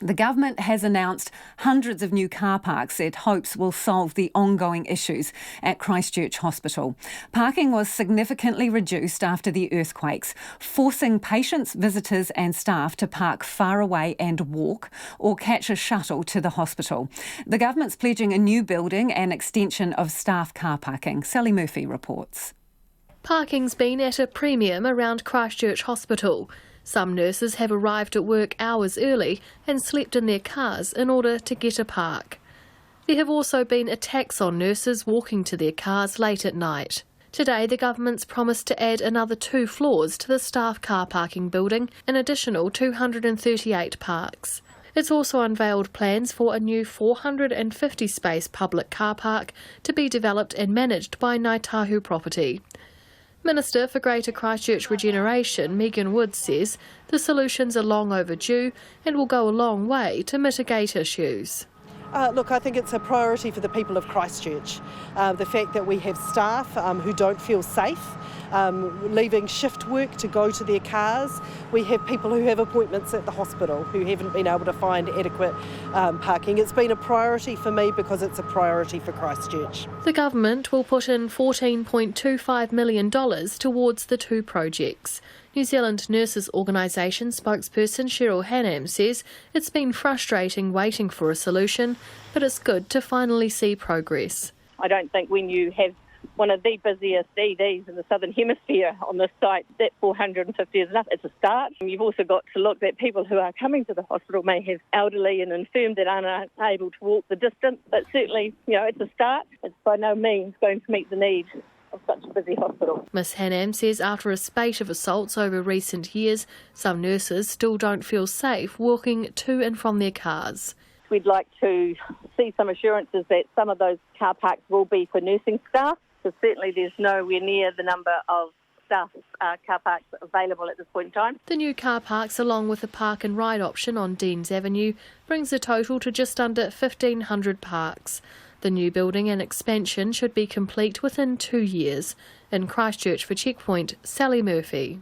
The government has announced hundreds of new car parks it hopes will solve the ongoing issues at Christchurch Hospital. Parking was significantly reduced after the earthquakes, forcing patients, visitors and staff to park far away and walk or catch a shuttle to the hospital. The government's pledging a new building and extension of staff car parking. Sally Murphy reports. Parking's been at a premium around Christchurch Hospital. Some nurses have arrived at work hours early and slept in their cars in order to get a park. There have also been attacks on nurses walking to their cars late at night. Today, the government's promised to add another 2 floors to the staff car parking building, an additional 238 parks. It's also unveiled plans for a new 450-space public car park to be developed and managed by Ngāi Tahu Property. Minister for Greater Christchurch Regeneration, Megan Woods, says the solutions are long overdue and will go a long way to mitigate issues. Look, I think it's a priority for the people of Christchurch. The fact that we have staff who don't feel safe, leaving shift work to go to their cars. We have people who have appointments at the hospital who haven't been able to find adequate parking. It's been a priority for me because it's a priority for Christchurch. The government will put in $14.25 million towards the 2 projects. New Zealand Nurses Organisation spokesperson Cheryl Hannam says it's been frustrating waiting for a solution, but it's good to finally see progress. I don't think when you have one of the busiest EDs in the Southern Hemisphere on this site, that 450 is enough. It's a start. You've also got to look that people who are coming to the hospital may have elderly and infirm that aren't able to walk the distance, but certainly, it's a start. It's by no means going to meet the need of such a busy hospital. Ms Hannam says after a spate of assaults over recent years, some nurses still don't feel safe walking to and from their cars. We'd like to see some assurances that some of those car parks will be for nursing staff, because certainly there's nowhere near the number of staff car parks available at this point in time. The new car parks, along with a park and ride option on Deans Avenue, brings the total to just under 1,500 parks. The new building and expansion should be complete within 2 years. In Christchurch for Checkpoint, Sally Murphy.